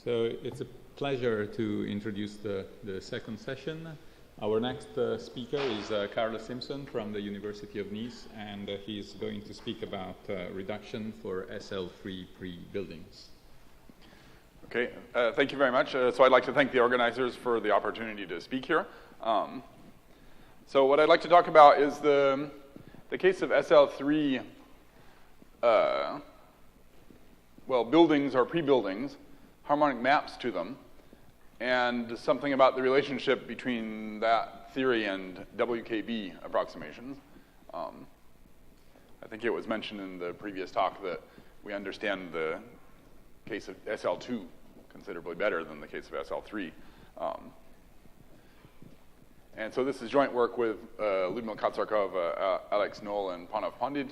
So it's a pleasure to introduce the second session. Our next speaker is Carlos Simpson from the University of Nice, and he's going to speak about reduction for SL3 pre-buildings. Okay, thank you very much. So I'd like to thank the organizers for the opportunity to speak here. So what I'd like to talk about is the case of SL3, buildings or pre-buildings, harmonic maps to them, and something about the relationship between that theory and WKB approximations. I think it was mentioned in the previous talk that we understand the case of SL2 considerably better than the case of SL3. And so this is joint work with Lyudmila Katsarkov, Alex Knoll, and Pranav Pandit.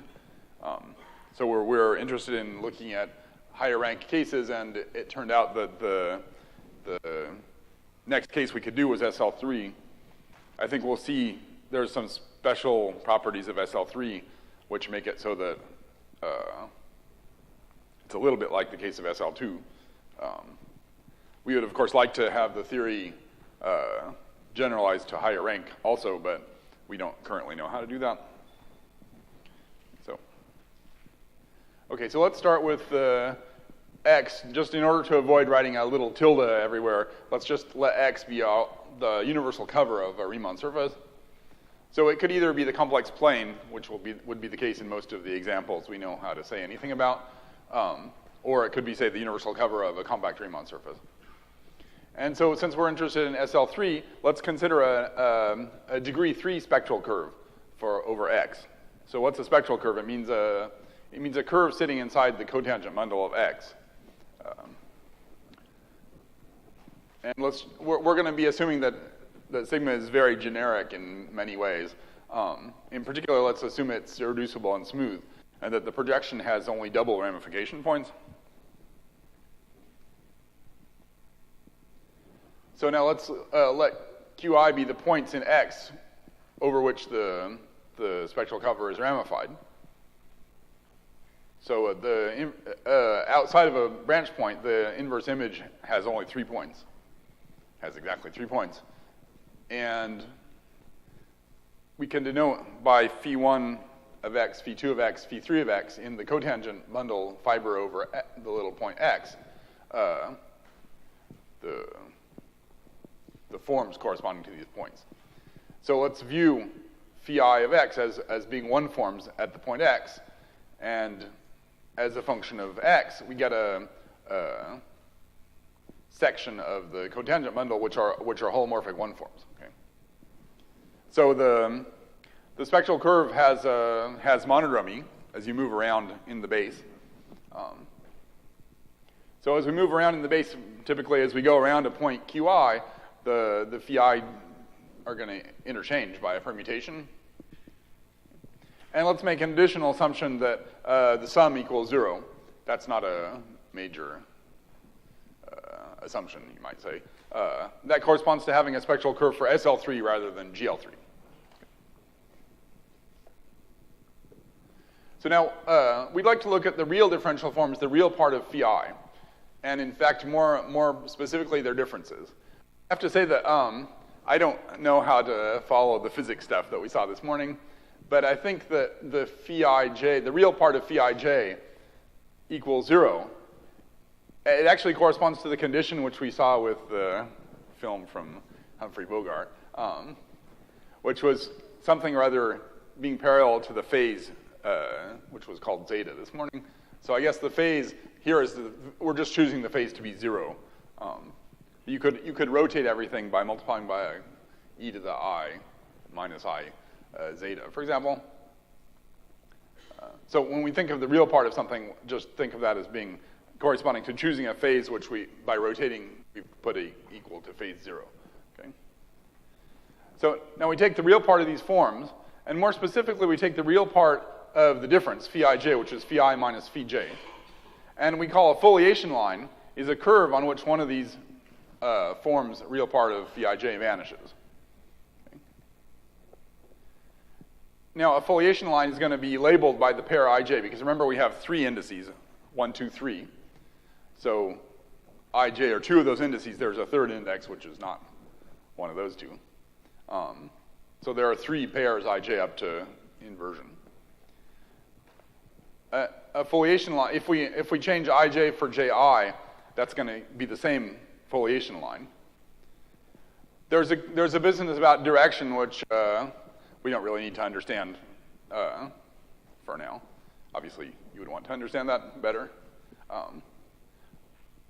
So we're interested in looking at higher rank cases, and it turned out that the next case we could do was SL3. I think we'll see there's some special properties of SL3 which make it so that it's a little bit like the case of SL2. We would, of course, like to have the theory generalized to higher rank also, but we don't currently know how to do that. Okay, so let's start with X. Just in order to avoid writing a little tilde everywhere, let's just let X be the universal cover of a Riemann surface. So it could either be the complex plane, which would be the case in most of the examples we know how to say anything about, or it could be, say, the universal cover of a compact Riemann surface. And so since we're interested in SL3, let's consider a degree 3 spectral curve over X. So what's a spectral curve? It means a curve sitting inside the cotangent bundle of X. And we're going to be assuming that sigma is very generic in many ways. In particular, let's assume it's irreducible and smooth, and that the projection has only double ramification points. So now let's let Qi be the points in X over which the spectral cover is ramified. So outside of a branch point, the inverse image has only 3 points. Has exactly 3 points. And we can denote by phi1 of X, phi2 of X, phi3 of X in the cotangent bundle fiber over the little point X, the forms corresponding to these points. So let's view phi I of X as being one forms at the point X, and as a function of X, we get a section of the cotangent bundle which are holomorphic one forms. Okay. So the spectral curve has monodromy as you move around in the base. So as we move around in the base, typically as we go around a point Qi, the phi are going to interchange by a permutation. And let's make an additional assumption that the sum equals 0. That's not a major assumption, you might say. That corresponds to having a spectral curve for SL3 rather than GL3. So now we'd like to look at the real differential forms, the real part of phi I, and in fact, more specifically, their differences. I have to say that I don't know how to follow the physics stuff that we saw this morning. But I think that the phi ij, the real part of phi ij equals 0. It actually corresponds to the condition which we saw with the film from Humphrey Bogart, which was something rather being parallel to the phase, which was called zeta this morning. So I guess the phase here is, we're just choosing the phase to be 0. You could rotate everything by multiplying by e to the I minus I. Zeta, for example. So when we think of the real part of something, just think of that as being corresponding to choosing a phase which by rotating, we put equal to phase 0. Okay? So now we take the real part of these forms, and more specifically, we take the real part of the difference, phi ij, which is phi I minus phi j, and we call a foliation line is a curve on which one of these forms, real part of phi ij, vanishes. Now, a foliation line is going to be labeled by the pair ij, because remember we have 3 indices, 1, 2, 3. So ij are two of those indices, there's a third index, which is not one of those two. So there are three pairs ij up to inversion. A foliation line, if we change ij for ji, that's going to be the same foliation line. There's a business about direction, which we don't really need to understand for now. Obviously, you would want to understand that better.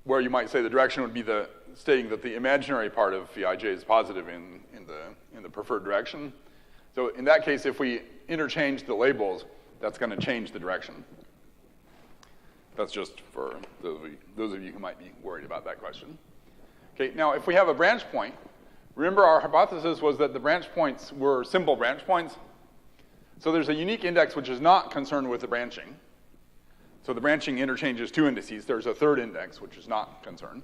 Where you might say the direction would be stating that the imaginary part of phi ij is positive in the preferred direction. So in that case, if we interchange the labels, that's going to change the direction. That's just for those of you who might be worried about that question. Okay, now if we have a branch point, remember our hypothesis was that the branch points were simple branch points. So there's a unique index which is not concerned with the branching. So the branching interchanges two indices. There's a third index which is not concerned.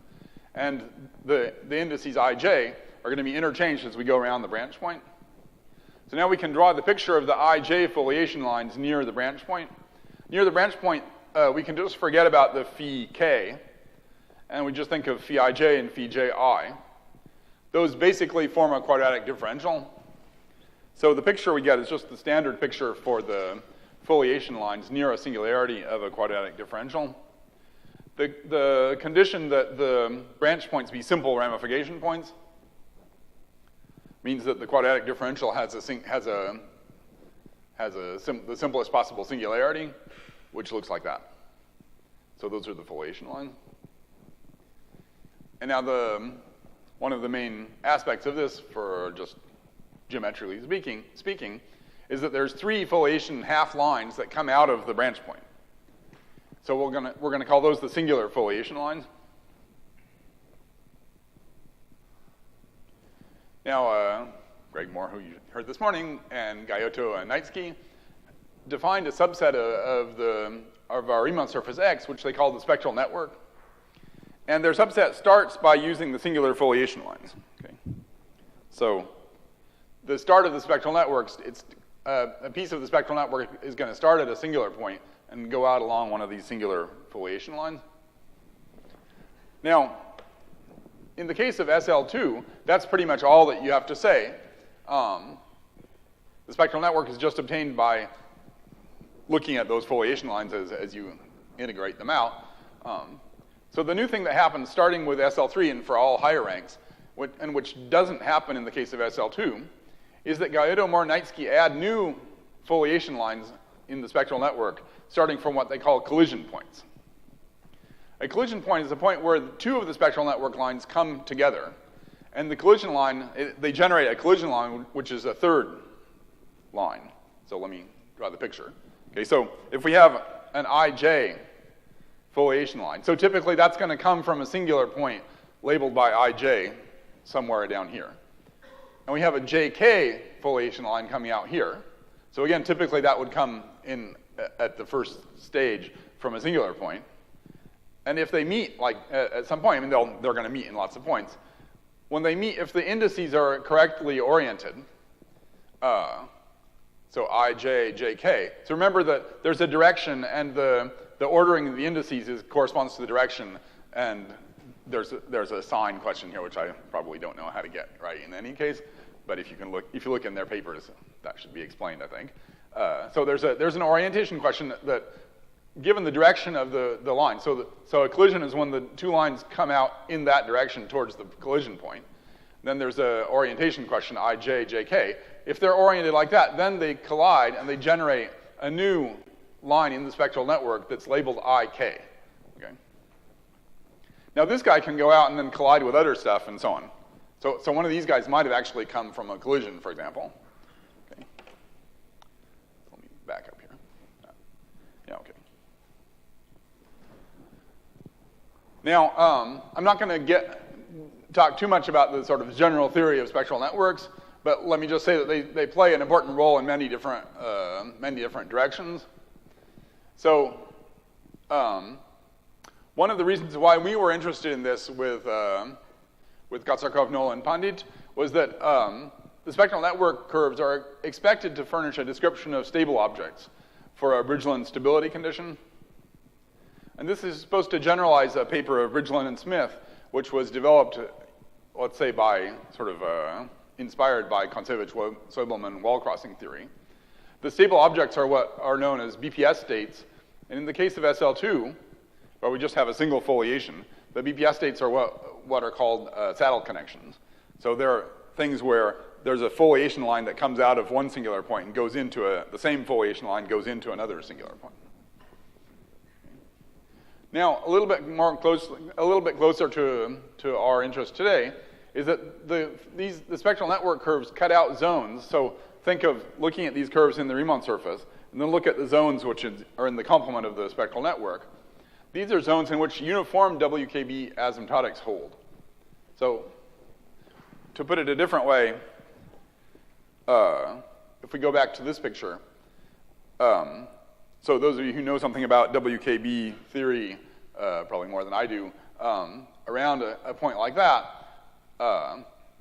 And the indices ij are going to be interchanged as we go around the branch point. So now we can draw the picture of the ij foliation lines near the branch point. Near the branch point, we can just forget about the phi k, and we just think of phi ij and phi ji. Those basically form a quadratic differential. So the picture we get is just the standard picture for the foliation lines near a singularity of a quadratic differential. The condition that the branch points be simple ramification points means that the quadratic differential has the simplest possible singularity, which looks like that. So those are the foliation lines. And now one of the main aspects of this, for just geometrically speaking, is that there's three foliation half lines that come out of the branch point. So we're gonna call those the singular foliation lines. Now, Greg Moore, who you heard this morning, and Gayotto and Knightsky defined a subset of our Riemann surface X, which they call the spectral network. And their subset starts by using the singular foliation lines. Okay. So the start of the spectral network, a piece of the spectral network is going to start at a singular point and go out along one of these singular foliation lines. Now, in the case of SL2, that's pretty much all that you have to say. The spectral network is just obtained by looking at those foliation lines as you integrate them out. So the new thing that happens starting with SL3 and for all higher ranks, and which doesn't happen in the case of SL2, is that Gayotto, Moore, Knightsky add new foliation lines in the spectral network starting from what they call collision points. A collision point is a point where two of the spectral network lines come together. And the collision line, they generate a collision line, which is a third line. So let me draw the picture. Okay, so if we have an ij foliation line, so typically that's going to come from a singular point labeled by ij somewhere down here. And we have a jk foliation line coming out here. So again, typically that would come in at the first stage from a singular point. And if they meet, like at some point, I mean, they're going to meet in lots of points. When they meet, if the indices are correctly oriented, so ij, jk. So remember that there's a direction, and the ordering of the indices corresponds to the direction. And there's a sign question here, which I probably don't know how to get right in any case. But if you look in their papers, that should be explained, I think. So there's an orientation question that given the direction of the line. So a collision is when the two lines come out in that direction towards the collision point. Then there's an orientation question, ij, jk. If they're oriented like that, then they collide and they generate a new line in the spectral network that's labeled ik. Okay. Now this guy can go out and then collide with other stuff and so on. So one of these guys might have actually come from a collision, for example. Okay. Let me back up here. Yeah, okay. Now, I'm not going to talk too much about the sort of general theory of spectral networks, but let me just say that they play an important role in many different directions. So, one of the reasons why we were interested in this with Katsarkov, Nola, and Pandit was that the spectral network curves are expected to furnish a description of stable objects for a Bridgeland stability condition. And this is supposed to generalize a paper of Bridgeland and Smith, which was developed, let's say, by sort of inspired by Kontsevich-Soibelman wall-crossing theory. The stable objects are what are known as BPS states, and in the case of SL2, where we just have a single foliation, the BPS states are what are called saddle connections. So there are things where there's a foliation line that comes out of one singular point and goes into the same foliation line goes into another singular point. Now, a little bit closer to our interest today is that the spectral network curves cut out zones. So think of looking at these curves in the Riemann surface, and then look at the zones which are in the complement of the spectral network. These are zones in which uniform WKB asymptotics hold. So to put it a different way, if we go back to this picture, so those of you who know something about WKB theory, probably more than I do, around a point like that,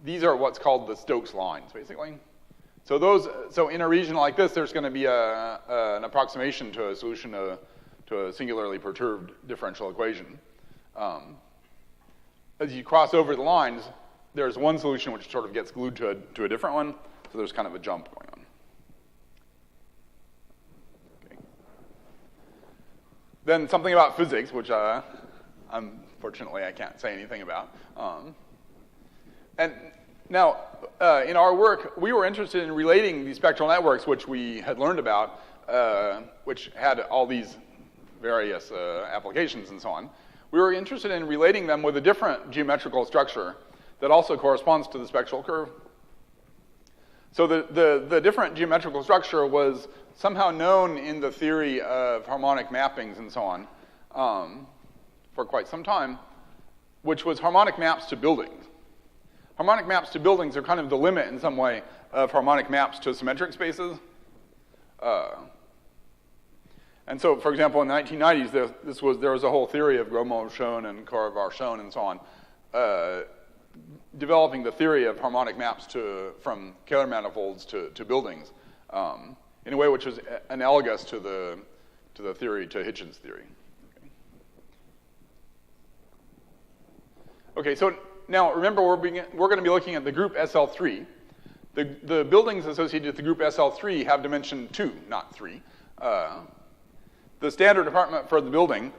these are what's called the Stokes lines, basically. So in a region like this, there's going to be an approximation to a solution to a singularly perturbed differential equation. As you cross over the lines, there's one solution which sort of gets glued to a different one, so there's kind of a jump going on. Okay. Then something about physics, which unfortunately I can't say anything about. And now, in our work, we were interested in relating these spectral networks, which we had learned about, which had all these various applications and so on. We were interested in relating them with a different geometrical structure that also corresponds to the spectral curve. So the different geometrical structure was somehow known in the theory of harmonic mappings and so on for quite some time, which was harmonic maps to buildings. Harmonic maps to buildings are kind of the limit in some way of harmonic maps to symmetric spaces. And so, for example, in the 1990s, there was a whole theory of Gromov-Schoen and Korevar-Schoen and so on, developing the theory of harmonic maps from Kähler manifolds to buildings in a way which was analogous to the theory, to Hitchin's theory. Okay, so now remember we're going to be looking at the group SL3. The buildings associated with the group SL3 have dimension 2, not 3. The standard department for the building,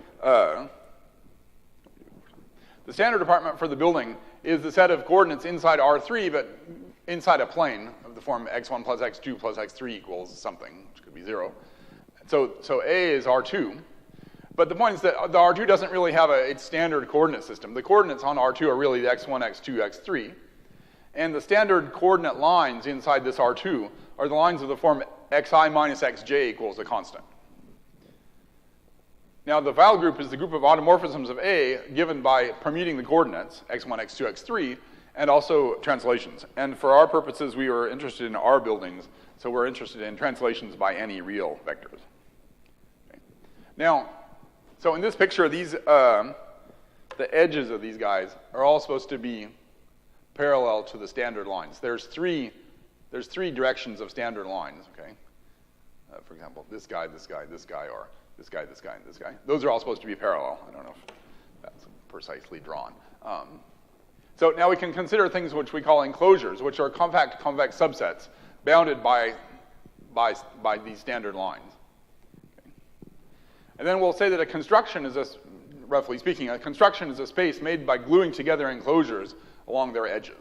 is the set of coordinates inside R3, but inside a plane of the form x1 plus x2 plus x3 equals something, which could be 0. So A is R2. But the point is that the R2 doesn't really have its standard coordinate system. The coordinates on R2 are really the x1, x2, x3. And the standard coordinate lines inside this R2 are the lines of the form xi minus xj equals a constant. Now, the Weil group is the group of automorphisms of A given by permuting the coordinates, x1, x2, x3, and also translations. And for our purposes, we were interested in R buildings, so we're interested in translations by any real vectors. Okay. Now, so in this picture, these the edges of these guys are all supposed to be parallel to the standard lines. There's three directions of standard lines, okay? For example, this guy, this guy, this guy, or this guy, this guy, and this guy. Those are all supposed to be parallel. I don't know if that's precisely drawn. So now we can consider things which we call enclosures, which are compact convex subsets bounded by these standard lines. Okay. And then we'll say that a construction is roughly speaking, a construction is a space made by gluing together enclosures along their edges.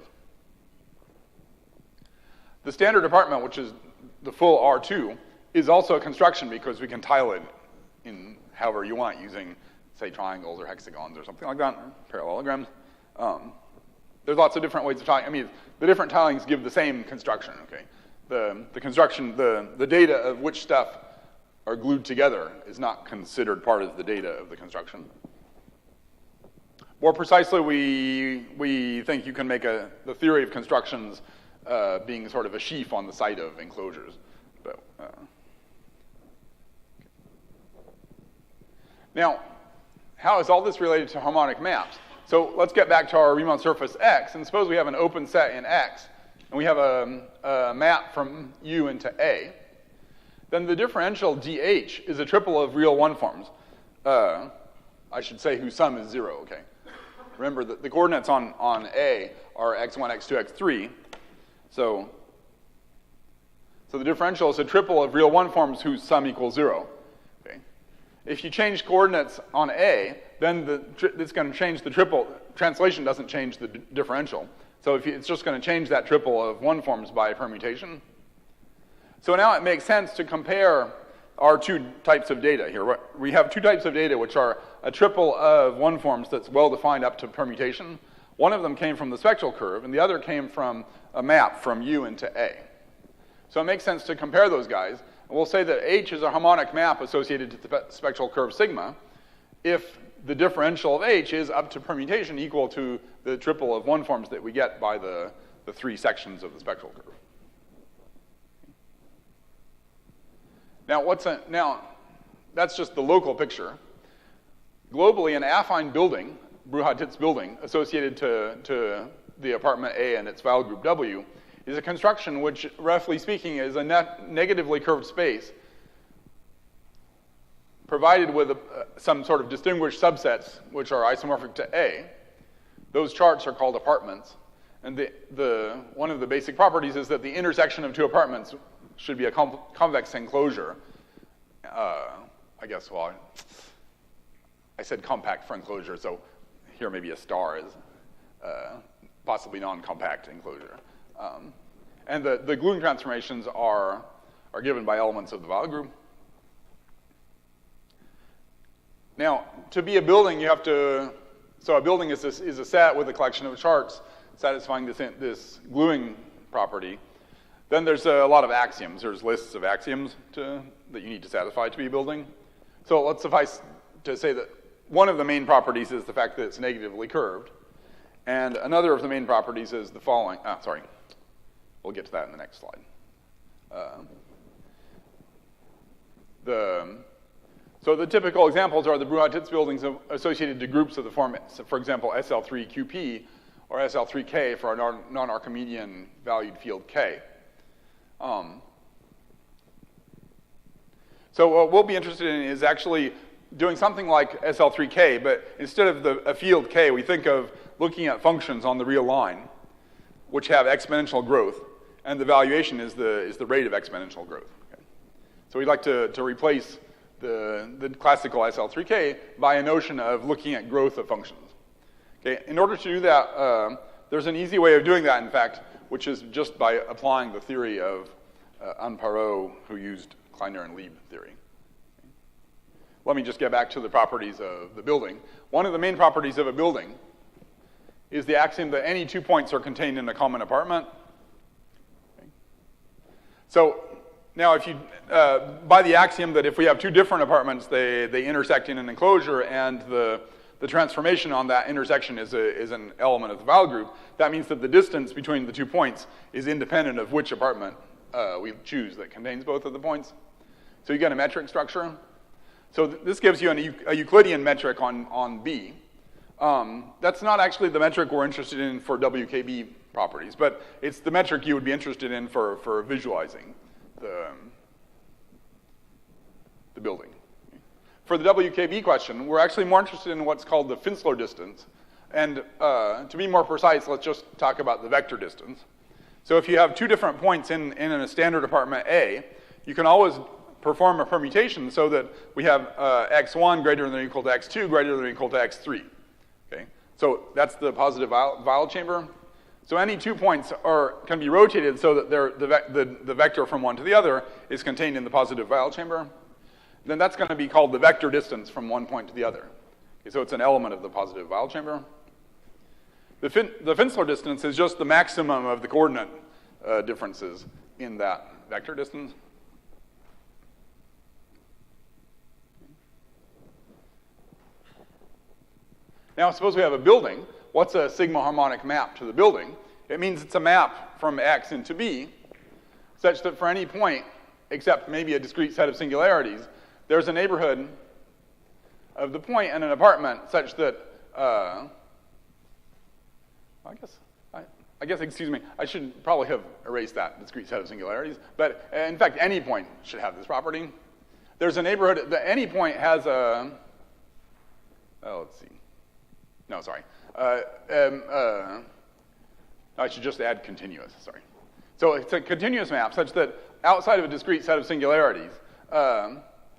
The standard department, which is the full R2, is also a construction because we can tile it in however you want using, say, triangles or hexagons or something like that, or parallelograms. There's lots of different ways of tiling. I mean, the different tilings give the same construction, okay? The construction, the data of which stuff are glued together is not considered part of the data of the construction. More precisely, we think you can make the theory of constructions being sort of a sheaf on the site of enclosures. But, now, how is all this related to harmonic maps? So let's get back to our Riemann surface X, and suppose we have an open set in X, and we have a map from U into A. Then the differential DH is a triple of real one forms. I should say whose sum is 0, okay? remember that the coordinates on A are x1, x2, x3. So the differential is a triple of real one forms whose sum equals 0. Okay. If you change coordinates on A, then it's going to change the triple. Translation doesn't change the differential. So it's just going to change that triple of one forms by permutation. So now it makes sense to compare our two types of data here. We have two types of data which are a triple of one forms that's well defined up to permutation. One of them came from the spectral curve, and the other came from a map from U into A. So it makes sense to compare those guys. And we'll say that H is a harmonic map associated to the spectral curve sigma if the differential of H is up to permutation equal to the triple of one forms that we get by the three sections of the spectral curve. Now, that's just the local picture. Globally, an affine building, Brouhat-Titz building, associated to the apartment A and its file group W, is a construction which, roughly speaking, is a negatively curved space provided with some sort of distinguished subsets which are isomorphic to A. Those charts are called apartments. And one of the basic properties is that the intersection of two apartments should be a convex enclosure. I guess, well, I said compact for enclosure, so here maybe a star is possibly non-compact enclosure. And the gluing transformations are given by elements of the Weil group. Now, to be a building, you have to, so a building is a set with a collection of charts satisfying this gluing property. Then there's a lot of axioms. There's lists of axioms that you need to satisfy to be a building. So let's suffice to say that one of the main properties is the fact that it's negatively curved. And another of the main properties is the following. We'll get to that in the next slide. So the typical examples are the Brouhat-Titz buildings associated to groups of the form, for example, SL3QP or SL3K for our non-Archimedean valued field K. So what we'll be interested in is actually doing something like SL3K, but instead of a field K, we think of looking at functions on the real line, which have exponential growth, and the valuation is the rate of exponential growth. Okay. So we'd like to replace the classical SL3K by a notion of looking at growth of functions. Okay. In order to do that, there's an easy way of doing that, in fact, which is just by applying the theory of Anne Parot, who used Kleiner and Lieb theory. Let me just get back to the properties of the building. One of the main properties of a building is the axiom that any 2 points are contained in a common apartment. Okay. So now if you, by the axiom that if we have two different apartments, they intersect in an enclosure and the transformation on that intersection is an element of the Weil group, that means that the distance between the 2 points is independent of which apartment we choose that contains both of the points. So you get a metric structure. So this gives you a Euclidean metric on B. That's not actually the metric we're interested in for WKB properties, but it's the metric you would be interested in for visualizing the building. For the WKB question, we're actually more interested in what's called the Finsler distance. And to be more precise, let's just talk about the vector distance. So if you have two different points in a standard apartment A, you can always perform a permutation so that we have x1 greater than or equal to x2 greater than or equal to x3. Okay? So that's the positive Weil chamber. So any 2 points can be rotated so that the vector from one to the other is contained in the positive Weil chamber. Then that's going to be called the vector distance from one point to the other. Okay, so it's an element of the positive Weil chamber. The Finsler distance is just the maximum of the coordinate differences in that vector distance. Now, suppose we have a building. What's a sigma harmonic map to the building? It means it's a map from X into B, such that for any point, except maybe a discrete set of singularities, there's a neighborhood of the point and an apartment such that, I guess, excuse me, I should probably have erased that discrete set of singularities, but in fact, any point should have this property. There's a neighborhood, any point has a, let's see. No, sorry. I should just add continuous, sorry. So it's a continuous map such that outside of a discrete set of singularities,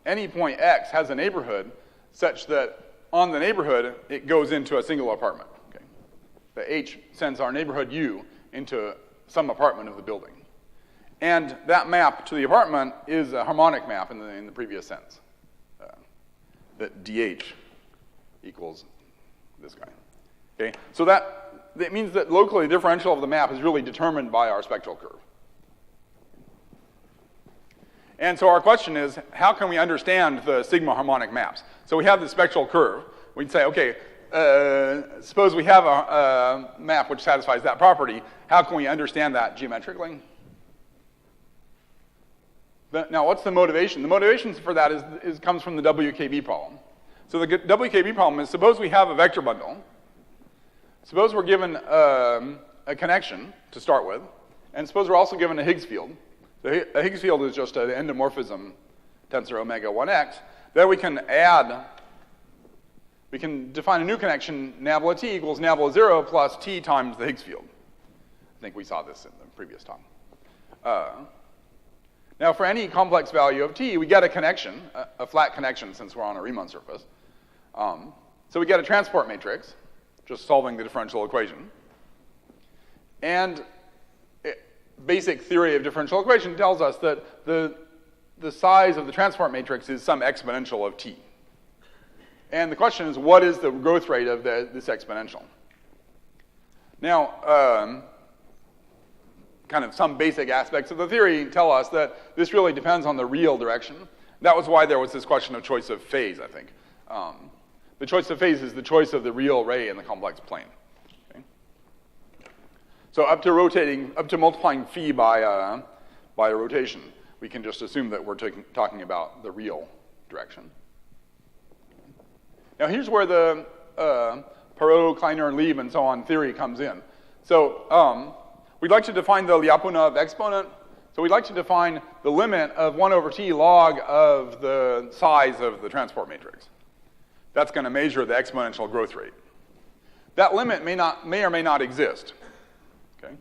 any point x has a neighborhood such that on the neighborhood, it goes into a single apartment. Okay? The H sends our neighborhood U into some apartment of the building. And that map to the apartment is a harmonic map in the previous sense. That DH equals this guy. Okay? So that means that locally the differential of the map is really determined by our spectral curve. And so our question is, how can we understand the sigma harmonic maps? So we have the spectral curve. We'd say, okay, suppose we have a map which satisfies that property. How can we understand that geometrically? Now, what's the motivation? The motivation for that comes from the WKB problem. So the WKB problem is, suppose we have a vector bundle. Suppose we're given a connection to start with. And suppose we're also given a Higgs field. A Higgs field is just an endomorphism tensor omega 1x. Then we can define a new connection, nabla t equals nabla 0 plus t times the Higgs field. I think we saw this in the previous talk. Now, for any complex value of t, we get a connection, a flat connection since we're on a Riemann surface. So we get a transport matrix, just solving the differential equation. And basic theory of differential equation tells us that the size of the transport matrix is some exponential of t. And the question is, what is the growth rate of this exponential? Now, kind of some basic aspects of the theory tell us that this really depends on the real direction. That was why there was this question of choice of phase, I think. The choice of phase is the choice of the real ray in the complex plane. Okay? So up to multiplying phi by a rotation, we can just assume that we're talking about the real direction. Now here's where the Perot, Kleiner, Lieb, and so on theory comes in. So we'd like to define the Lyapunov exponent. So we'd like to define the limit of 1 over t log of the size of the transport matrix. That's going to measure the exponential growth rate. That limit may or may not exist. Okay?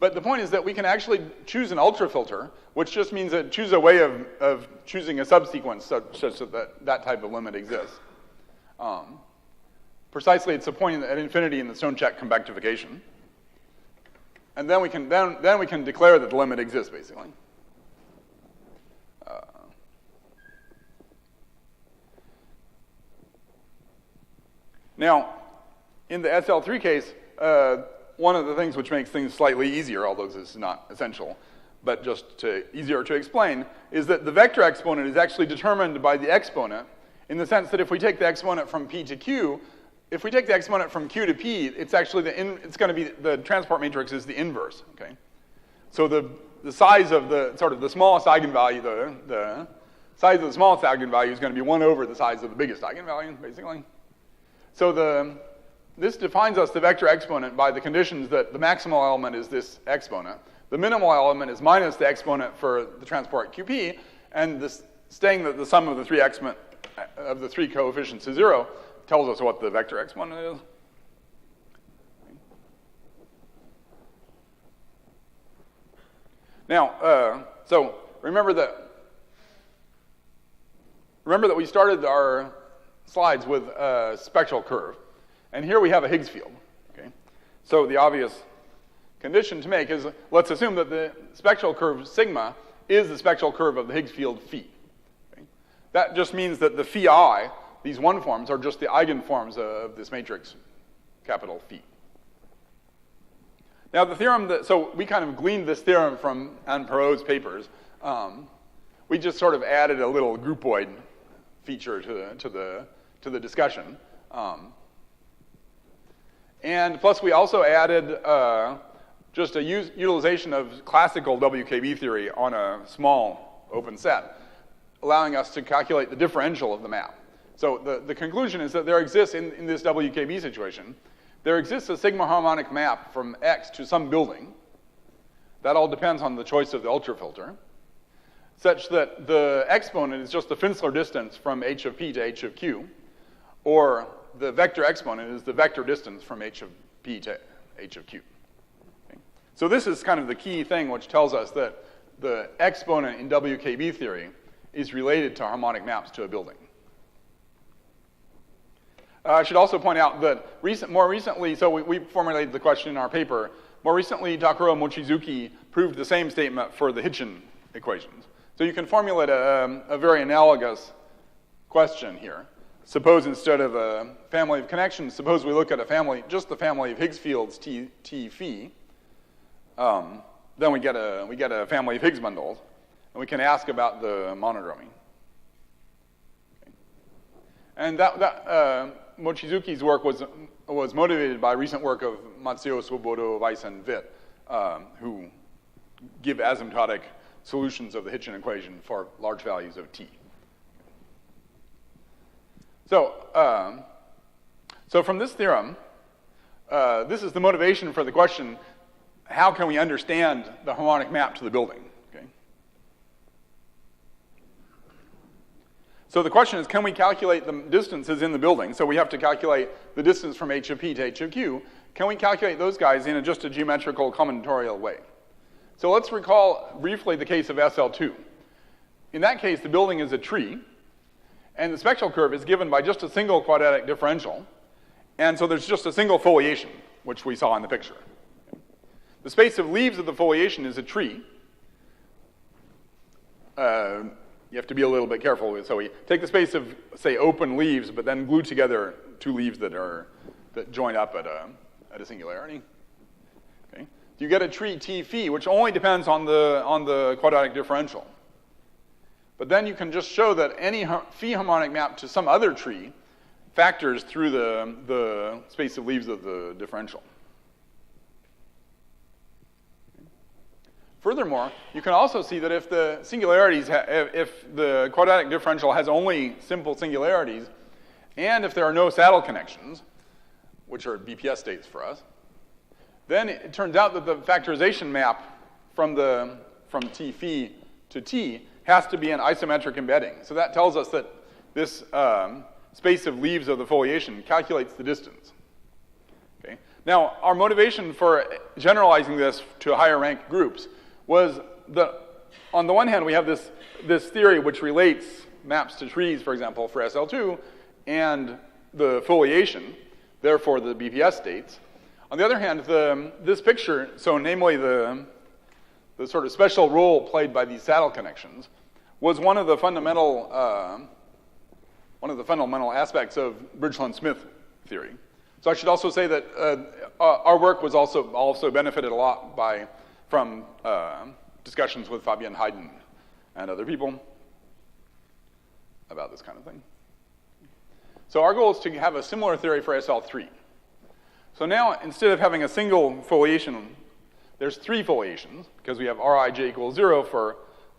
But the point is that we can actually choose an ultrafilter, which just means that choose a way of choosing a subsequence such that that type of limit exists. Precisely, it's a point at infinity in the Stone-Check convectification. And then we can declare that the limit exists, basically. Now, in the SL3 case, one of the things which makes things slightly easier, although this is not essential, but just easier to explain, is that the vector exponent is actually determined by the exponent in the sense that if we take the exponent from p to q, if we take the exponent from q to p, it's actually it's going to be the transport matrix is the inverse. Okay, so the size of the sort of the smallest eigenvalue, the size of the smallest eigenvalue is going to be 1 over the size of the biggest eigenvalue, basically. So this defines us the vector exponent by the conditions that the maximal element is this exponent, the minimal element is minus the exponent for the transport qp, and staying that the sum of the three coefficients is 0 tells us what the vector exponent is. Now, so remember that we started our slides with a spectral curve, and here we have a Higgs field. Okay, so the obvious condition to make is let's assume that the spectral curve sigma is the spectral curve of the Higgs field phi. Okay? That just means that the phi I, these one forms, are just the eigenforms of this matrix, capital Phi. Now the theorem so we kind of gleaned this theorem from Anne Perot's papers. We just sort of added a little groupoid feature to the discussion. And plus we also added just a utilization of classical WKB theory on a small open set, allowing us to calculate the differential of the map. So the conclusion is that there exists, in this WKB situation, there exists a sigma harmonic map from X to some building. That all depends on the choice of the ultrafilter, such that the exponent is just the Finsler distance from h of p to h of q, or the vector exponent is the vector distance from h of p to h of q. Okay? So this is kind of the key thing which tells us that the exponent in WKB theory is related to harmonic maps to a building. I should also point out that more recently, so we formulated the question in our paper, more recently Takuro Mochizuki proved the same statement for the Hitchin equations. So you can formulate a very analogous question here. Suppose instead of a family of connections, suppose we look at a family, just the family of Higgs fields T phi. Then we get a family of Higgs bundles, and we can ask about the monodromy. Okay. And Mochizuki's work was motivated by recent work of Matsuo, Swoboda, Weiss, and Witt, who give asymptotic solutions of the Hitchin equation for large values of T. So from this theorem, this is the motivation for the question, how can we understand the harmonic map to the building? Okay. So the question is, can we calculate the distances in the building? So we have to calculate the distance from h of p to h of q. Can we calculate those guys in just a geometrical combinatorial way? So let's recall briefly the case of SL2. In that case, the building is a tree, and the spectral curve is given by just a single quadratic differential, and so there's just a single foliation, which we saw in the picture. The space of leaves of the foliation is a tree. You have to be a little bit careful. So we take the space of, say, open leaves, but then glue together two leaves that join up at a singularity. Okay. You get a tree T phi, which only depends on the quadratic differential. But then you can just show that any phi harmonic map to some other tree factors through the space of leaves of the differential. Furthermore, you can also see that if the singularities, if the quadratic differential has only simple singularities, and if there are no saddle connections, which are BPS states for us, then it turns out that the factorization map from T phi to T has to be an isometric embedding. So that tells us that this space of leaves of the foliation calculates the distance. Okay? Now, our motivation for generalizing this to higher rank groups was that, on the one hand, we have this theory which relates maps to trees, for example, for SL2, and the foliation, therefore the BPS states. On the other hand, this picture, so namely the sort of special role played by these saddle connections, was one of the fundamental aspects of Bridgeland-Smith theory. So I should also say that our work was also benefited a lot from discussions with Fabian Heiden and other people about this kind of thing. So our goal is to have a similar theory for SL3. So now, instead of having a single foliation, there's three foliations, because we have Rij equals 0 for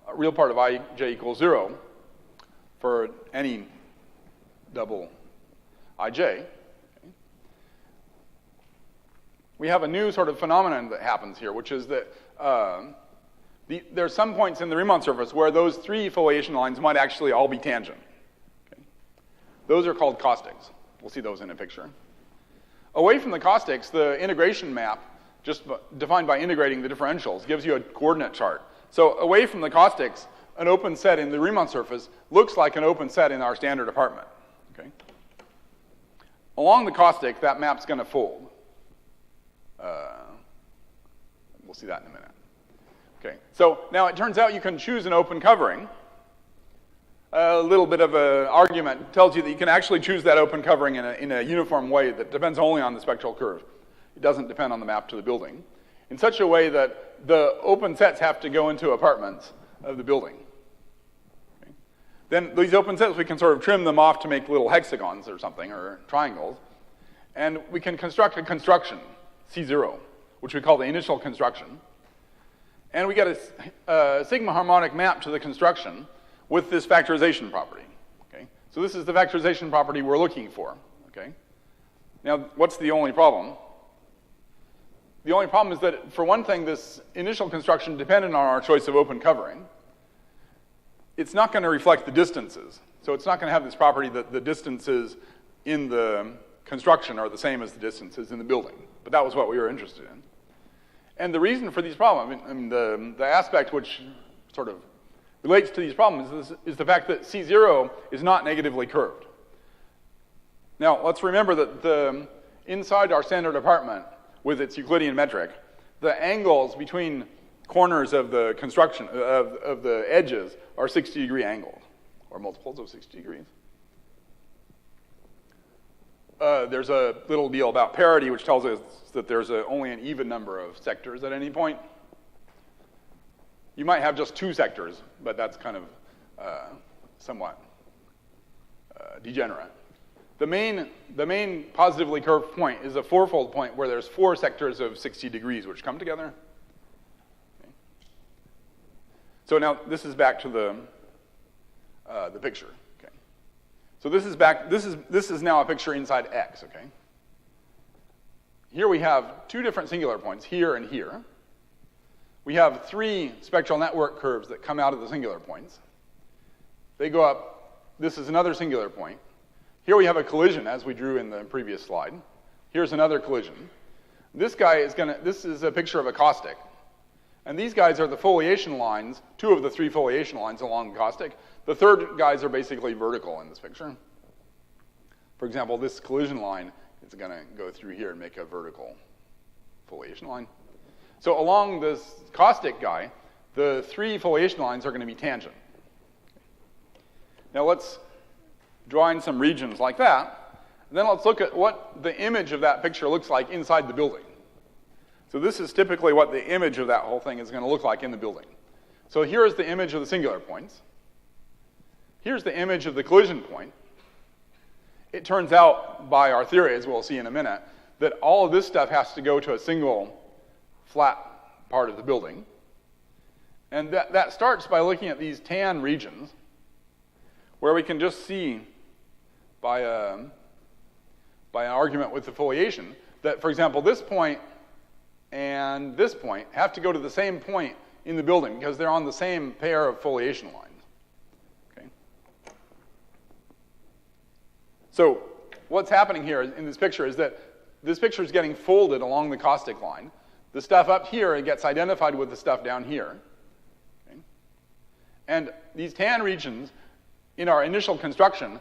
a real part of Ij equals 0 for any double Ij. We have a new sort of phenomenon that happens here, which is that there are some points in the Riemann surface where those three foliation lines might actually all be tangent. Okay. Those are called caustics. We'll see those in a picture. Away from the caustics, the integration map, just defined by integrating the differentials, gives you a coordinate chart. So away from the caustics, an open set in the Riemann surface looks like an open set in our standard apartment. Okay. Along the caustic, that map's going to fold. We'll see that in a minute. Okay, so now it turns out you can choose an open covering. A little bit of an argument tells you that you can actually choose that open covering in a uniform way that depends only on the spectral curve. It doesn't depend on the map to the building, in such a way that the open sets have to go into apartments of the building. Okay. Then these open sets, we can sort of trim them off to make little hexagons or something, or triangles, and we can construct a construction, C0, which we call the initial construction. And we get a sigma harmonic map to the construction with this factorization property. Okay? So this is the factorization property we're looking for. Okay? Now, what's the only problem? The only problem is that, for one thing, this initial construction depended on our choice of open covering. It's not going to reflect the distances. So it's not going to have this property that the distances in the construction are the same as the distances in the building. But that was what we were interested in. And the reason for these problems, the aspect which sort of relates to these problems is the fact that C0 is not negatively curved. Now, let's remember that inside our standard apartment, with its Euclidean metric, the angles between corners of the construction, of the edges, are 60-degree angles, or multiples of 60 degrees. There's a little deal about parity, which tells us that there's only an even number of sectors at any point. You might have just 2 sectors, but that's kind of somewhat degenerate. The main positively curved point is a fourfold point where there's 4 sectors of 60 degrees which come together. Okay. So now this is back to the picture. Okay. So this is now a picture inside X. Okay. Here we have 2 different singular points, here and here. We have 3 spectral network curves that come out of the singular points. They go up. This is another singular point. Here we have a collision, as we drew in the previous slide. Here's another collision. This is a picture of a caustic. And these guys are the foliation lines, 2 of the 3 foliation lines along the caustic. The third guys are basically vertical in this picture. For example, this collision line is going to go through here and make a vertical foliation line. So along this caustic guy, the 3 foliation lines are going to be tangent. Now let's draw in some regions like that. And then let's look at what the image of that picture looks like inside the building. So this is typically what the image of that whole thing is going to look like in the building. So here is the image of the singular points. Here's the image of the collision point. It turns out, by our theory, as we'll see in a minute, that all of this stuff has to go to a single flat part of the building. And that starts by looking at these tan regions, where we can just see by an argument with the foliation that, for example, this point and this point have to go to the same point in the building because they're on the same pair of foliation lines. Okay. So what's happening here in this picture is that this picture is getting folded along the caustic line. The stuff up here gets identified with the stuff down here. Okay. And these tan regions in our initial construction,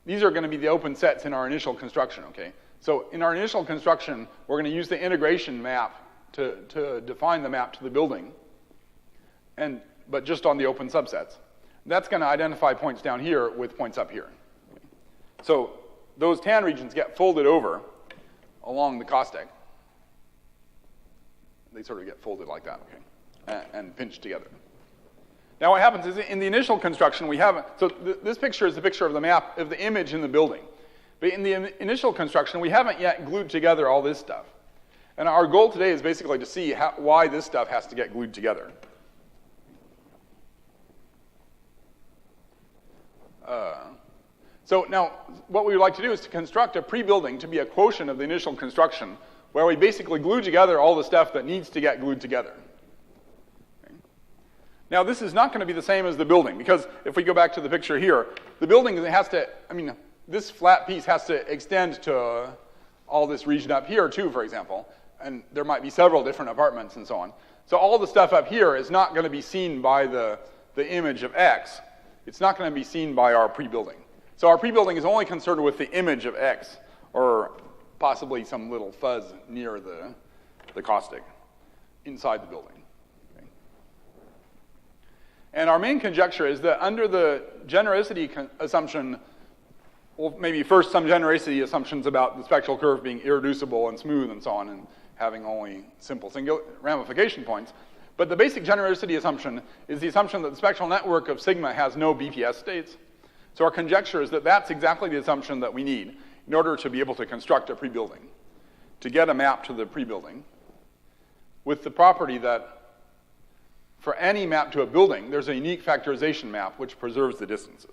these are going to be the open sets in our initial construction, okay? So in our initial construction, we're going to use the integration map to define the map to the building, but just on the open subsets. That's going to identify points down here with points up here. So those tan regions get folded over along the caustic. They sort of get folded like that, okay, and pinched together. Now what happens is in the initial construction we haven't, so this picture is the picture of the map of the image in the building. But in the initial construction we haven't yet glued together all this stuff. And our goal today is basically to see why this stuff has to get glued together. So now what we would like to do is to construct a pre-building to be a quotient of the initial construction where we basically glue together all the stuff that needs to get glued together. Now, this is not going to be the same as the building, because if we go back to the picture here, the building has to, this flat piece has to extend to all this region up here, too, for example, and there might be several different apartments and so on. So all the stuff up here is not going to be seen by the image of X. It's not going to be seen by our pre-building. So our pre-building is only concerned with the image of X, or possibly some little fuzz near the caustic inside the building. And our main conjecture is that under the genericity assumption, well, maybe first some genericity assumptions about the spectral curve being irreducible and smooth and so on, and having only simple singular ramification points. But the basic genericity assumption is the assumption that the spectral network of sigma has no BPS states. So our conjecture is that that's exactly the assumption that we need in order to be able to construct a pre-building, to get a map to the pre-building, with the property that for any map to a building, there's a unique factorization map which preserves the distances.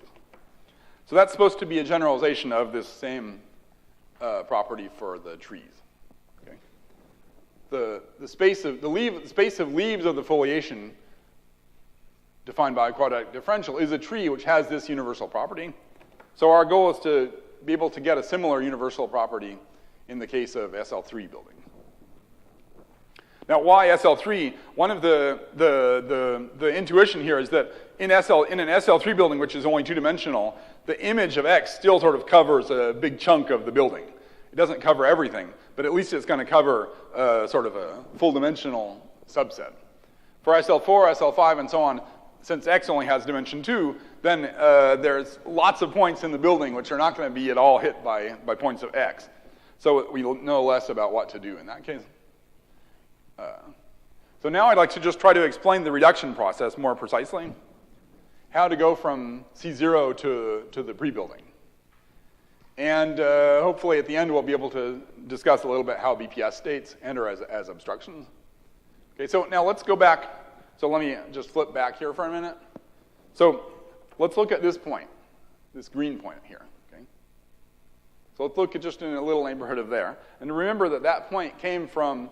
So that's supposed to be a generalization of this same property for the trees. Okay? The space of leaves of the foliation defined by a quadratic differential is a tree which has this universal property. So our goal is to be able to get a similar universal property in the case of SL3 building. Now, why SL3? One of the intuition here is that in an SL3 building, which is only two-dimensional, the image of X still sort of covers a big chunk of the building. It doesn't cover everything, but at least it's going to cover sort of a full-dimensional subset. For SL4, SL5, and so on, since X only has dimension 2, then there's lots of points in the building which are not going to be at all hit by points of X. So we know less about what to do in that case. So now I'd like to just try to explain the reduction process more precisely. How to go from C0 to the pre-building. And hopefully at the end we'll be able to discuss a little bit how BPS states enter as obstructions. Okay, so now let's go back. So let me just flip back here for a minute. So let's look at this point, this green point here. Okay? So let's look at just in a little neighborhood of there. And remember that that point came from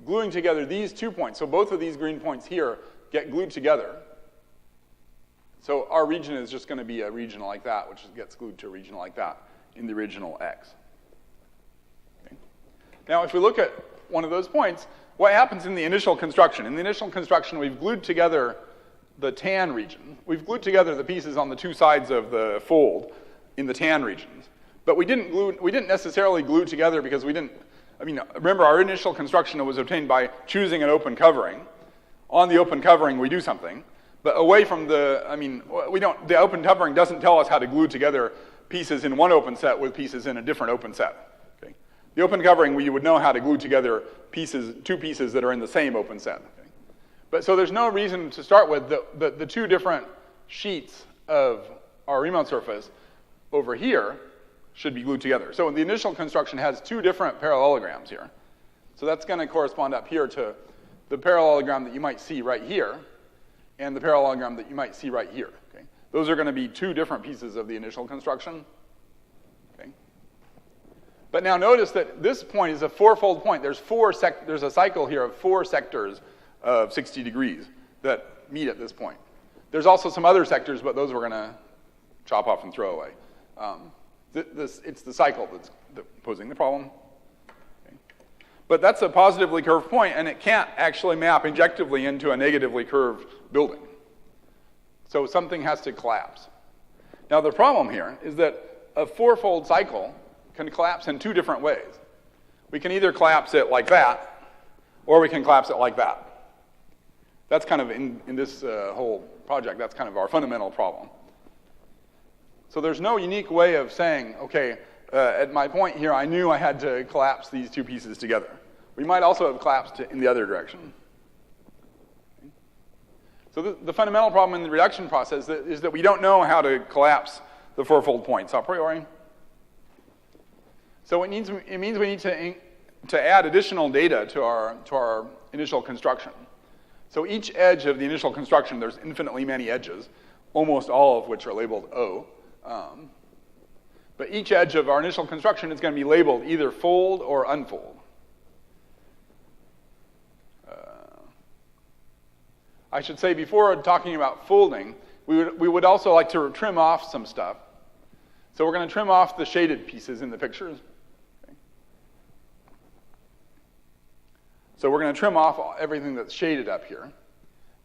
gluing together these 2 points. So both of these green points here get glued together. So our region is just going to be a region like that, which gets glued to a region like that in the original X. Okay. Now, if we look at one of those points, what happens in the initial construction? In the initial construction, we've glued together the tan region. We've glued together the pieces on the two sides of the fold in the tan regions. But we didn't necessarily glue together because we didn't. I mean, remember, our initial construction was obtained by choosing an open covering. On the open covering, we do something. But away from the open covering doesn't tell us how to glue together pieces in one open set with pieces in a different open set. Okay? The open covering, we would know how to glue together two pieces that are in the same open set. Okay? But so there's no reason to start with the two different sheets of our remote surface over here should be glued together. So the initial construction has two different parallelograms here. So that's going to correspond up here to the parallelogram that you might see right here and the parallelogram that you might see right here. Okay? Those are going to be two different pieces of the initial construction. Okay? But now notice that this point is a fourfold point. There's a cycle here of 4 sectors of 60 degrees that meet at this point. There's also some other sectors, but those we're going to chop off and throw away. It's the cycle that's posing the problem. Okay. But that's a positively curved point, and it can't actually map injectively into a negatively curved building. So something has to collapse. Now the problem here is that a fourfold cycle can collapse in 2 different ways. We can either collapse it like that, or we can collapse it like that. That's kind of, in this whole project, that's kind of our fundamental problem. So there's no unique way of saying, okay, at my point here, I knew I had to collapse these 2 pieces together. We might also have collapsed it in the other direction. Okay. So the fundamental problem in the reduction process is that we don't know how to collapse the fourfold points a priori. So it means we need to add additional data to our initial construction. So each edge of the initial construction, there's infinitely many edges, almost all of which are labeled O. But each edge of our initial construction is going to be labeled either fold or unfold. I should say before talking about folding, we would also like to trim off some stuff. So we're going to trim off the shaded pieces in the pictures. Okay. So we're going to trim off everything that's shaded up here.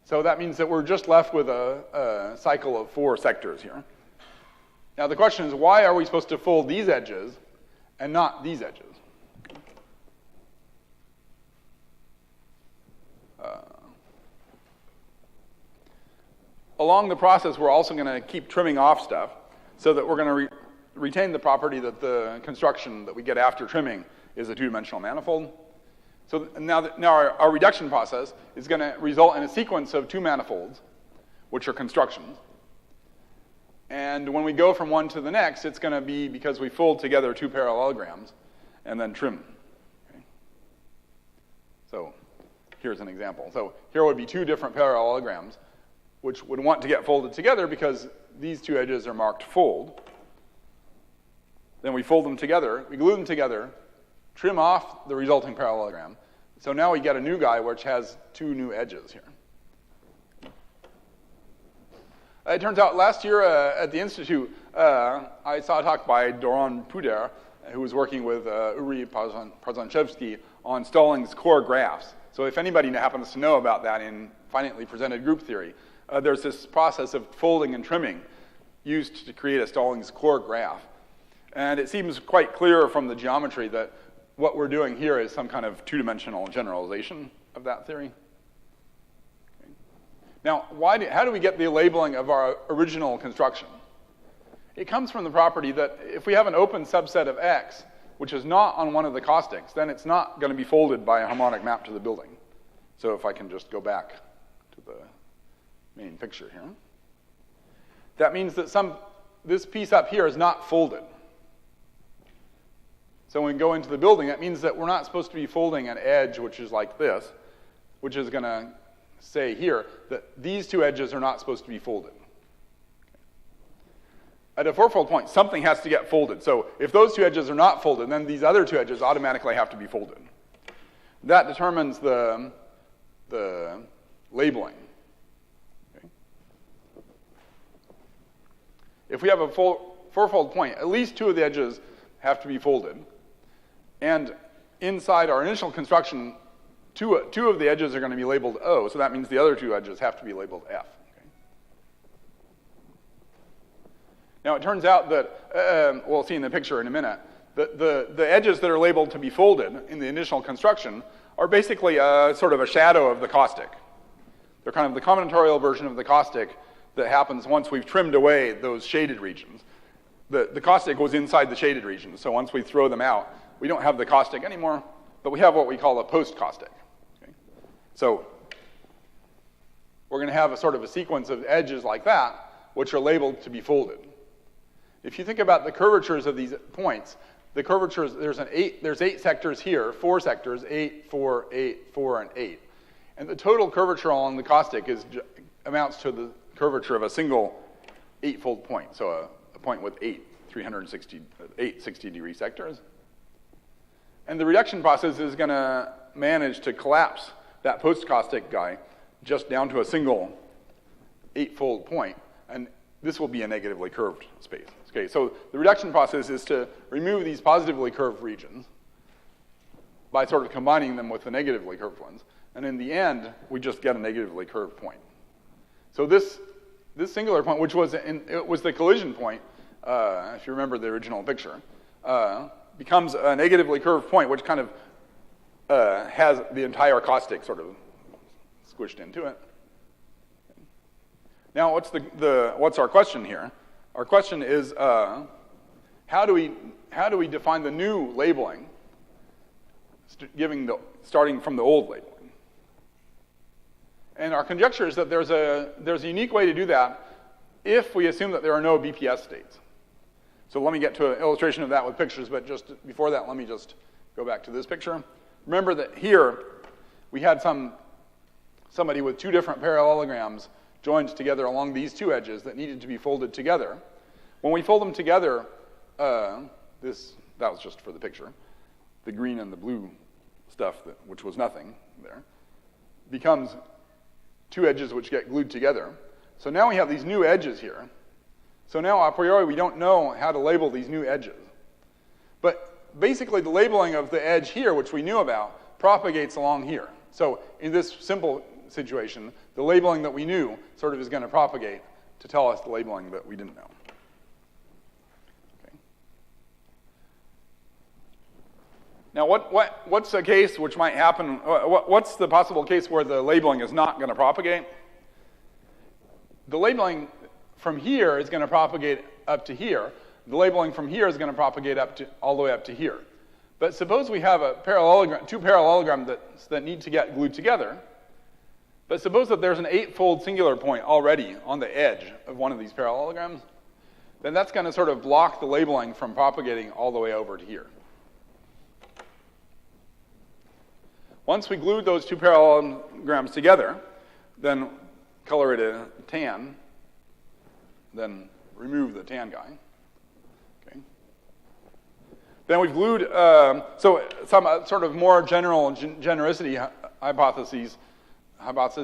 So that means that we're just left with a cycle of 4 sectors here. Now the question is, why are we supposed to fold these edges and not these edges? Along the process, we're also going to keep trimming off stuff so that we're going to retain the property that the construction that we get after trimming is a 2-dimensional manifold. So now our reduction process is going to result in a sequence of 2 manifolds, which are constructions. And when we go from one to the next, it's going to be because we fold together 2 parallelograms and then trim. Okay. So here's an example. So here would be 2 different parallelograms, which would want to get folded together because these 2 edges are marked fold. Then we fold them together, we glue them together, trim off the resulting parallelogram. So now we get a new guy which has 2 new edges here. It turns out last year at the Institute, I saw a talk by Doron Puder, who was working with Uri Parzanchevsky on Stalling's core graphs. So if anybody happens to know about that in finitely presented group theory, there's this process of folding and trimming used to create a Stalling's core graph. And it seems quite clear from the geometry that what we're doing here is some kind of two-dimensional generalization of that theory. Okay. Now, how do we get the labeling of our original construction? It comes from the property that if we have an open subset of X, which is not on one of the caustics, then it's not going to be folded by a harmonic map to the building. So if I can just go back to the main picture here. That means that this piece up here is not folded. So when we go into the building, that means that we're not supposed to be folding an edge which is like this, which is going to say here that these two edges are not supposed to be folded. At a fourfold point, something has to get folded. So if those two edges are not folded, then these other two edges automatically have to be folded. That determines the labeling. Okay. If we have a fourfold point, at least two of the edges have to be folded. And inside our initial construction, two of the edges are going to be labeled O, so that means the other two edges have to be labeled F. Okay. Now it turns out that, we'll see in the picture in a minute, that the edges that are labeled to be folded in the initial construction are basically sort of a shadow of the caustic. They're kind of the combinatorial version of the caustic that happens once we've trimmed away those shaded regions. The caustic goes inside the shaded regions, so once we throw them out, we don't have the caustic anymore, but we have what we call a post-caustic. Okay? So we're going to have a sort of a sequence of edges like that, which are labeled to be folded. If you think about the curvatures of these points, the curvatures, there's 8 sectors here, 4 sectors, 8, 4, 8, 4, and 8. And the total curvature along the caustic amounts to the curvature of a single 8-fold point, so a point with 8 60-degree sectors. And the reduction process is going to manage to collapse that post-caustic guy just down to a single 8-fold point, and this will be a negatively curved space. Okay, so the reduction process is to remove these positively curved regions by sort of combining them with the negatively curved ones, and in the end, we just get a negatively curved point. So this singular point, which was it was the collision point, if you remember the original picture, becomes a negatively curved point, which kind of has the entire caustic sort of squished into it. Now, what's our question here? Our question is, how do we define the new labeling, starting from the old labeling? And our conjecture is that there's a unique way to do that if we assume that there are no BPS states. So let me get to an illustration of that with pictures, but just before that, let me just go back to this picture. Remember that here we had somebody with two different parallelograms joined together along these two edges that needed to be folded together. When we fold them together, that was just for the picture, the green and the blue stuff, which was nothing there, becomes two edges which get glued together. So now we have these new edges here. So now, a priori, we don't know how to label these new edges. But basically, the labeling of the edge here, which we knew about, propagates along here. So in this simple situation, the labeling that we knew sort of is going to propagate to tell us the labeling that we didn't know. Okay. Now, what's a case which might happen? What's the possible case where the labeling is not going to propagate? The labeling from here is going to propagate up to here. The labeling from here is going to propagate all the way up to here. But suppose we have two parallelograms that need to get glued together. But suppose that there's an 8-fold singular point already on the edge of one of these parallelograms. Then that's going to sort of block the labeling from propagating all the way over to here. Once we glue those two parallelograms together, then color it a tan, then remove the tan guy. Okay. Then we've glued, so some sort of more general genericity hypothesis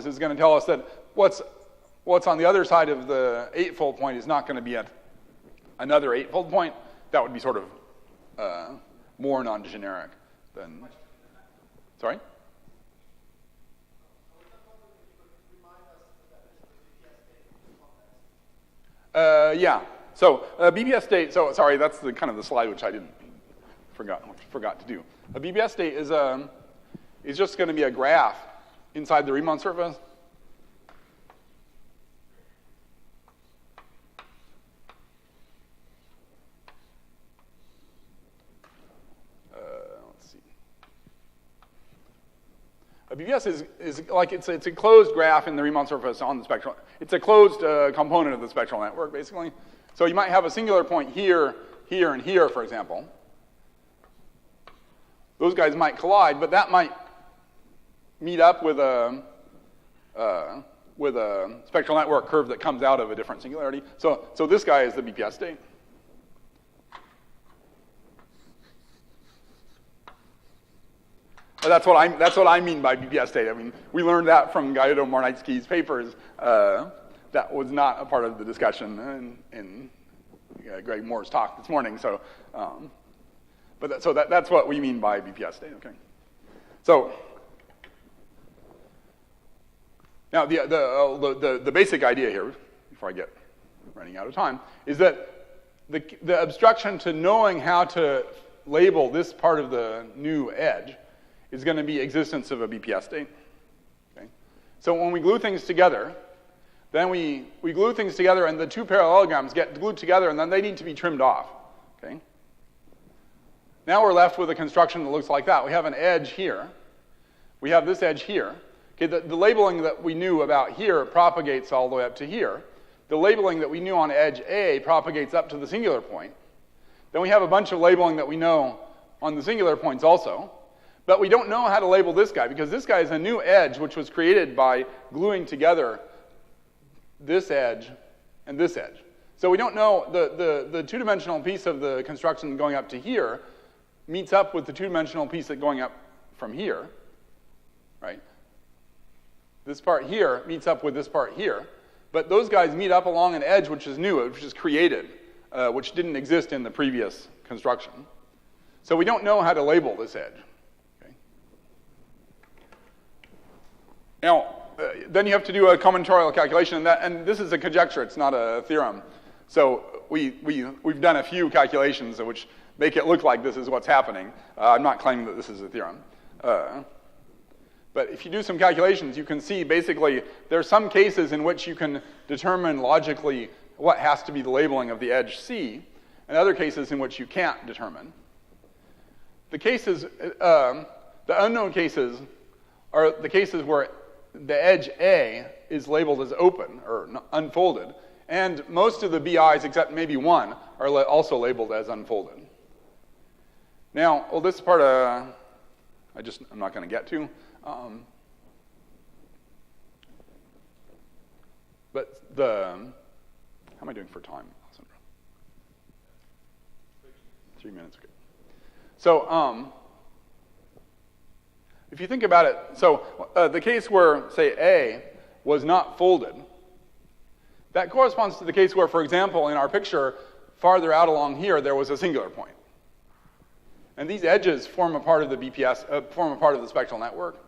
is going to tell us that what's on the other side of the 8-fold point is not going to be another 8-fold point, that would be sort of more non-generic than. Sorry? Yeah. So BPS state. So sorry, that's the kind of the slide which I forgot to do. A BPS state is just going to be a graph inside the Riemann surface. Let's see. A BPS is like it's a closed graph in the Riemann surface on the spectral. It's a closed component of the spectral network, basically. So you might have a singular point here, here, and here, for example. Those guys might collide, but that might meet up with a spectral network curve that comes out of a different singularity. So this guy is the BPS state. But that's what I mean by BPS state. I mean, we learned that from Gaido Mornitsky's papers. That was not a part of the discussion in Greg Moore's talk this morning. So, that's what we mean by BPS state. Okay. So now the basic idea here, before I get running out of time, is that the obstruction to knowing how to label this part of the new edge is going to be existence of a BPS state. Okay. So when we glue things together, then we glue things together, and the two parallelograms get glued together, and then they need to be trimmed off. Okay. Now we're left with a construction that looks like that. We have an edge here. We have this edge here. Okay, the labeling that we knew about here propagates all the way up to here. The labeling that we knew on edge A propagates up to the singular point. Then we have a bunch of labeling that we know on the singular points also. But we don't know how to label this guy, because this guy is a new edge which was created by gluing together this edge and this edge. So we don't know the two-dimensional piece of the construction going up to here meets up with the two-dimensional piece that going up from here, right? This part here meets up with this part here. But those guys meet up along an edge which is new, which is created, which didn't exist in the previous construction. So we don't know how to label this edge. Now, then you have to do a combinatorial calculation, and this is a conjecture, it's not a theorem. So we've done a few calculations which make it look like this is what's happening. I'm not claiming that this is a theorem. But if you do some calculations, you can see basically there are some cases in which you can determine logically what has to be the labeling of the edge C, and other cases in which you can't determine. The cases, the unknown cases are the cases where the edge A is labeled as open or unfolded, and most of the BIs, except maybe one, are also labeled as unfolded. Now, well, this part I'm not going to get to. But how am I doing for time? 3 minutes, okay. So, if you think about it, so the case where, say, A was not folded, that corresponds to the case where, for example, in our picture, farther out along here, there was a singular point. And these edges form a part of the BPS, form a part of the spectral network.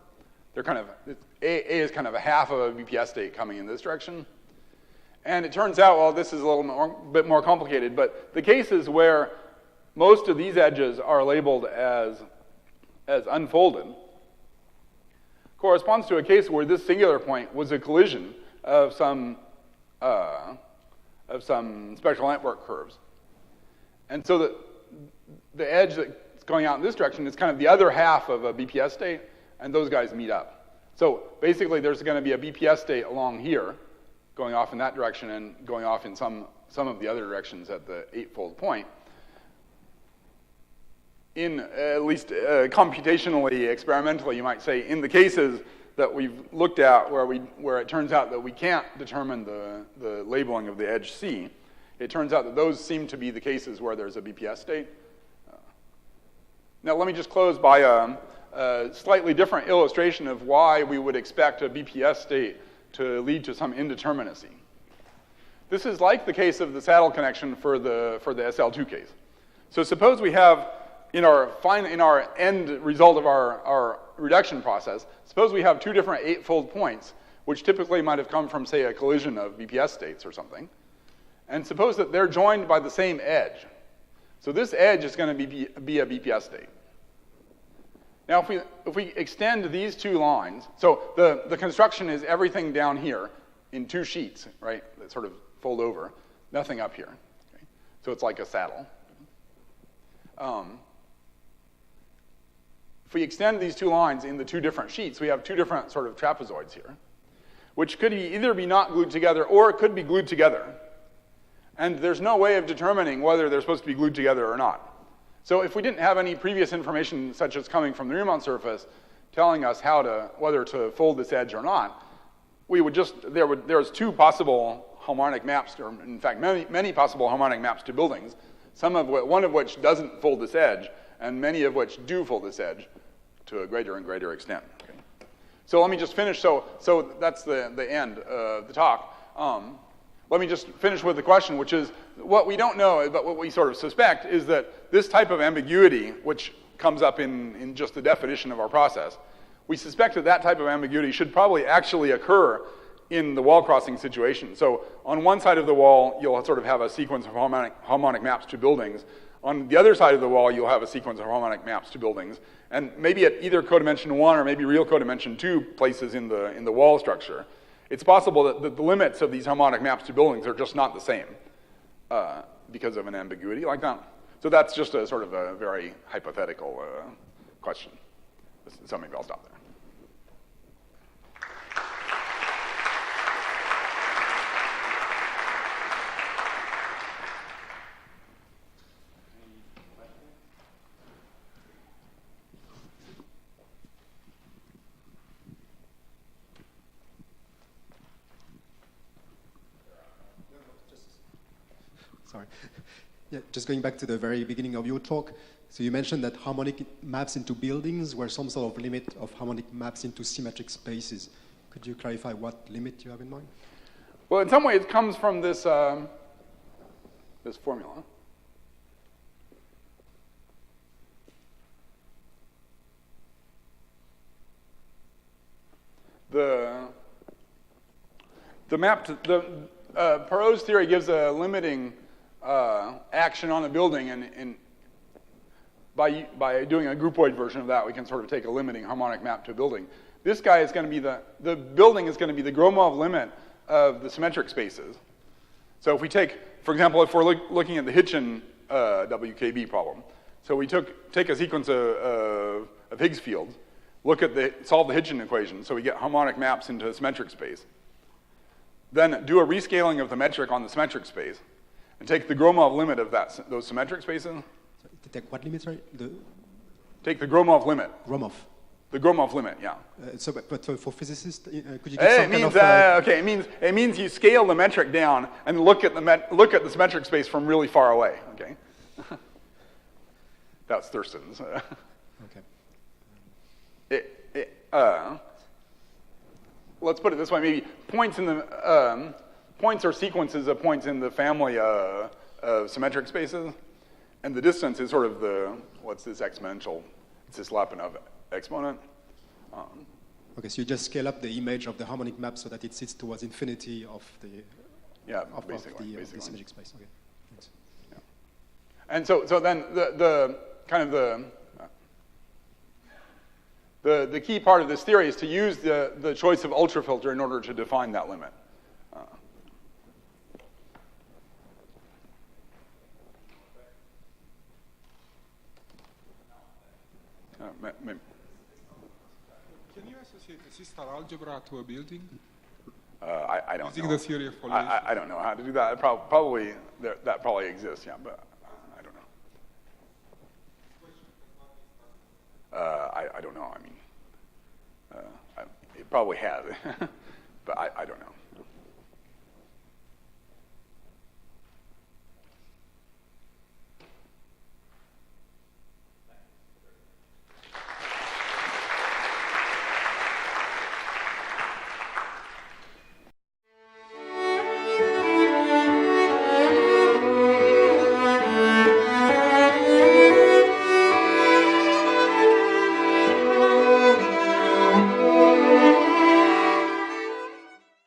They're kind of, A is kind of a half of a BPS state coming in this direction. And it turns out, well, this is a little bit more complicated, but the cases where most of these edges are labeled as unfolded corresponds to a case where this singular point was a collision of some spectral network curves. And so the edge that's going out in this direction is kind of the other half of a BPS state, and those guys meet up. So basically there's going to be a BPS state along here, going off in that direction and going off in some of the other directions at the 8-fold point. In at least computationally, experimentally, you might say, in the cases that we've looked at where it turns out that we can't determine the labeling of the edge C, it turns out that those seem to be the cases where there's a BPS state. Now let me just close by a slightly different illustration of why we would expect a BPS state to lead to some indeterminacy. This is like the case of the saddle connection for the SL2 case. So suppose we have, in our end result of our reduction process, suppose we have two different 8-fold points, which typically might have come from, say, a collision of BPS states or something. And suppose that they're joined by the same edge. So this edge is going to be a BPS state. Now, if we extend these two lines, so the construction is everything down here in two sheets, right, that sort of fold over, nothing up here. Okay? So it's like a saddle. If we extend these two lines in the two different sheets, we have two different sort of trapezoids here, which could either be not glued together or it could be glued together. And there's no way of determining whether they're supposed to be glued together or not. So if we didn't have any previous information, such as coming from the Riemann surface, telling us whether to fold this edge or not, we would there's two possible harmonic maps, or in fact many possible harmonic maps to buildings, one of which doesn't fold this edge, and many of which do fold this edge to a greater and greater extent. Okay? So let me just finish. So that's the end of the talk. Let me just finish with the question, which is what we don't know, but what we sort of suspect is that this type of ambiguity, which comes up in just the definition of our process, we suspect that type of ambiguity should probably actually occur in the wall crossing situation. So on one side of the wall, you'll sort of have a sequence of harmonic maps to buildings. On the other side of the wall, you'll have a sequence of harmonic maps to buildings. And maybe at either codimension 1 or maybe real codimension 2 places in the wall structure, it's possible that the limits of these harmonic maps to buildings are just not the same because of an ambiguity like that. So that's just a sort of a very hypothetical question. So maybe I'll stop there. Sorry. Yeah, just going back to the very beginning of your talk. So you mentioned that harmonic maps into buildings were some sort of limit of harmonic maps into symmetric spaces. Could you clarify what limit you have in mind? Well, in some way, it comes from this this formula. The Perot's theory gives a limiting action on a building, and by doing a groupoid version of that, we can sort of take a limiting harmonic map to a building. This guy is going to be the building is going to be the Gromov limit of the symmetric spaces. So if we take, for example, if we're looking at the Hitchin WKB problem, so we take a sequence of Higgs fields, solve the Hitchin equation, so we get harmonic maps into a symmetric space. Then do a rescaling of the metric on the symmetric space, and take the Gromov limit of those symmetric spaces. Sorry, to take what limit, sorry? Take the Gromov limit. Gromov. The Gromov limit, yeah. But for physicists, could you give some kind of... Okay, it means you scale the metric down and look at the symmetric space from really far away, okay? That's Thurston's. Okay. Let's put it this way, maybe points are sequences of points in the family of symmetric spaces, and the distance is sort of what's this exponential? It's this Lyapunov exponent. Okay, so you just scale up the image of the harmonic map so that it sits towards infinity of the basically. symmetric space. Okay, thanks. Yeah. And so then the key part of this theory is to use the choice of ultrafilter in order to define that limit. Can you associate the system algebra to a building? I don't Using know. the theory of Collège? I don't know how to do that. Probably that probably exists, yeah, but I don't know. I don't know. I mean, it probably has, but I don't know.